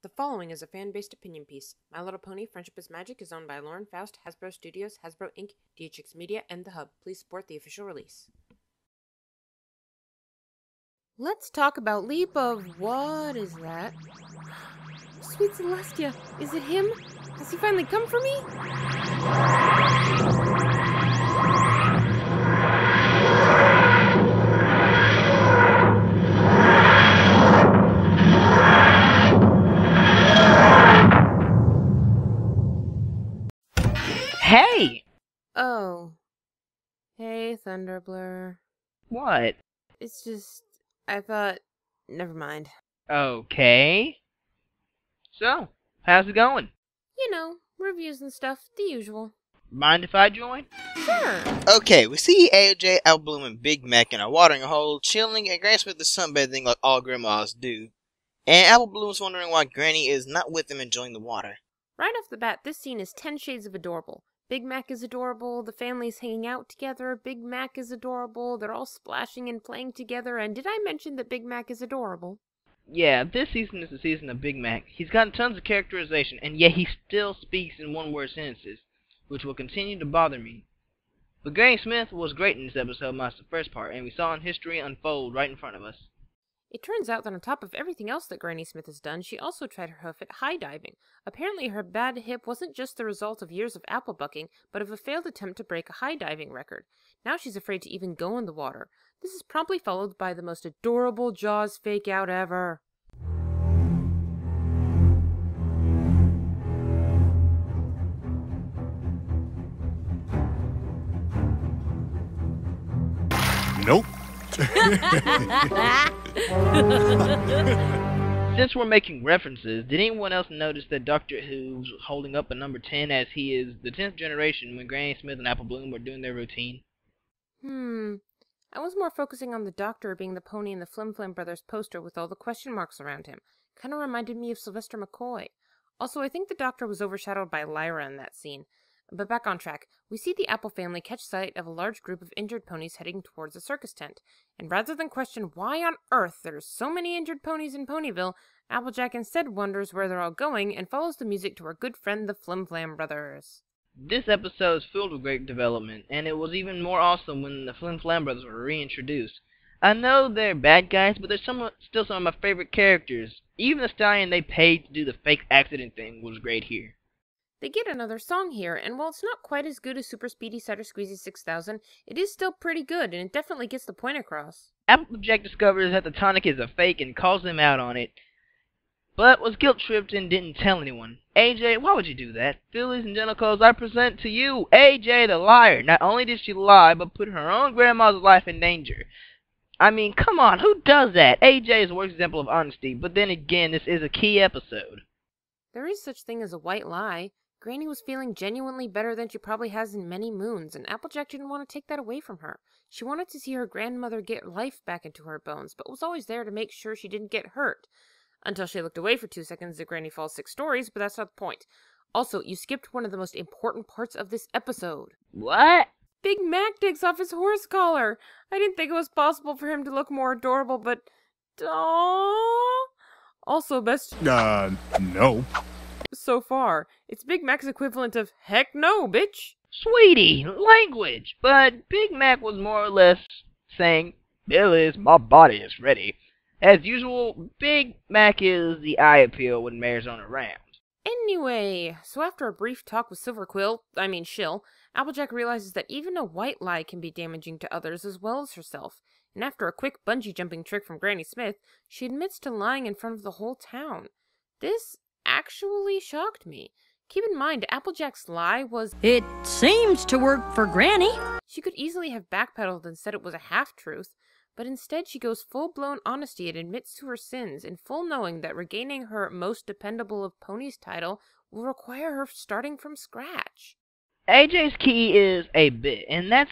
The following is a fan-based opinion piece. My Little Pony: Friendship is Magic is owned by Lauren Faust, Hasbro Studios, Hasbro Inc., DHX Media, and The Hub. Please support the official release. Let's talk about Leap of... what is that? Sweet Celestia, is it him? Has he finally come for me? Hey! Oh. Hey, Thunderblur. What? It's just... I thought... never mind. Okay. So, how's it going? You know, reviews and stuff, the usual. Mind if I join? Sure. Okay, we see AJ, Apple Bloom, and Big Mac in a watering hole, chilling, and Granny Smith is sunbathing like all grandmas do. And Apple Bloom's wondering why Granny is not with them enjoying the water. Right off the bat, this scene is 10 shades of adorable. Big Mac is adorable, the family's hanging out together, Big Mac is adorable, they're all splashing and playing together, and did I mention that Big Mac is adorable? Yeah, this season is the season of Big Mac. He's gotten tons of characterization, and yet he still speaks in one-word sentences, which will continue to bother me. But Granny Smith was great in this episode, minus the first part, and we saw history unfold right in front of us. It turns out that on top of everything else that Granny Smith has done, she also tried her hoof at high diving. Apparently her bad hip wasn't just the result of years of apple bucking, but of a failed attempt to break a high diving record. Now she's afraid to even go in the water. This is promptly followed by the most adorable Jaws fake out ever. Nope. Since we're making references, did anyone else notice that Doctor Who's holding up a number 10 as he is the 10th generation when Granny Smith and Apple Bloom were doing their routine? I was more focusing on the Doctor being the pony in the Flim Flam Brothers poster with all the question marks around him. Kinda reminded me of Sylvester McCoy. Also, I think the Doctor was overshadowed by Lyra in that scene. But back on track, we see the Apple family catch sight of a large group of injured ponies heading towards a circus tent. And rather than question why on earth there's so many injured ponies in Ponyville, Applejack instead wonders where they're all going and follows the music to our good friend the Flim Flam Brothers. This episode is filled with great development, and it was even more awesome when the Flim Flam Brothers were reintroduced. I know they're bad guys, but they're still some of my favorite characters. Even the stallion they paid to do the fake accident thing was great here. They get another song here, and while it's not quite as good as Super Speedy Cider Squeezy 6000, it is still pretty good, and it definitely gets the point across. Applejack discovers that the tonic is a fake and calls them out on it, but was guilt-tripped and didn't tell anyone. AJ, why would you do that? Phillies and Genitals, I present to you AJ the liar. Not only did she lie, but put her own grandma's life in danger. I mean, come on, who does that? AJ is the worst example of honesty, but then again, this is a key episode. There is such thing as a white lie. Granny was feeling genuinely better than she probably has in many moons, and Applejack didn't want to take that away from her. She wanted to see her grandmother get life back into her bones, but was always there to make sure she didn't get hurt. Until she looked away for 2 seconds as Granny falls 6 stories, but that's not the point. Also, you skipped one of the most important parts of this episode. What? Big Mac takes off his horse collar. I didn't think it was possible for him to look more adorable, but... aww. Also, best... No. so far. It's Big Mac's equivalent of, heck no, bitch! Sweetie, language! But Big Mac was more or less saying, Billis, my body is ready. As usual, Big Mac is the eye appeal when Mare's on around. Anyway, so after a brief talk with Shill, Applejack realizes that even a white lie can be damaging to others as well as herself. And after a quick bungee jumping trick from Granny Smith, she admits to lying in front of the whole town. This actually shocked me. Keep in mind, Applejack's lie was, "It seems to work for Granny." She could easily have backpedaled and said it was a half-truth, but instead she goes full-blown honesty and admits to her sins, in full knowing that regaining her most dependable of ponies title will require her starting from scratch. AJ's key is a bit, and that's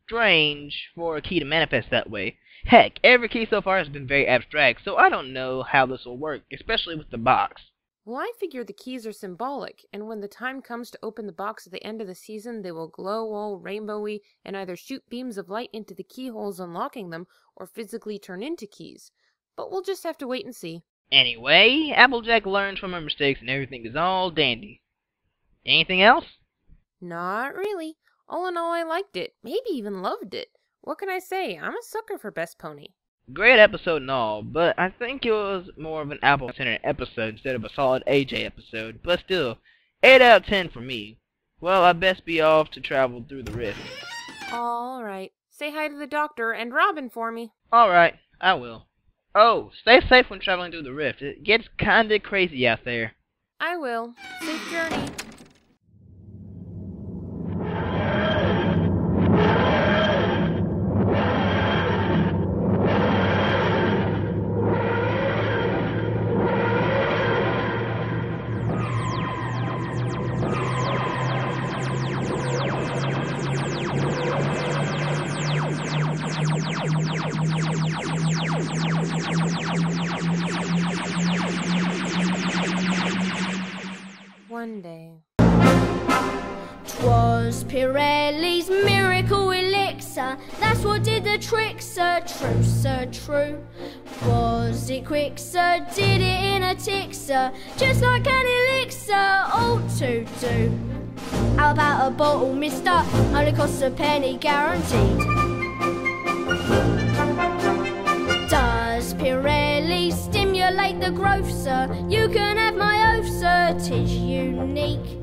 strange for a key to manifest that way. Heck, every key so far has been very abstract, so I don't know how this will work, especially with the box. Well, I figure the keys are symbolic, and when the time comes to open the box at the end of the season, they will glow all rainbowy and either shoot beams of light into the keyholes unlocking them, or physically turn into keys. But we'll just have to wait and see. Anyway, Applejack learns from her mistakes and everything is all dandy. Anything else? Not really. All in all, I liked it. Maybe even loved it. What can I say? I'm a sucker for Best Pony. Great episode and all, but I think it was more of an Apple-centered episode instead of a solid AJ episode. But still, 8 out of 10 for me. Well, I best be off to travel through the rift. Alright. Say hi to the doctor and Robin for me. Alright, I will. Oh, stay safe when traveling through the rift. It gets kinda crazy out there. I will. Safe journey. One day. 'Twas Pirelli's miracle elixir, that's what did the trick, sir, true. Was it quick, sir, did it in a tick, sir, just like an elixir ought to do. How about a bottle, mister, only costs a penny guaranteed. Does Pirelli stimulate the growth, sir? You can have my oath, sir, 'tis unique.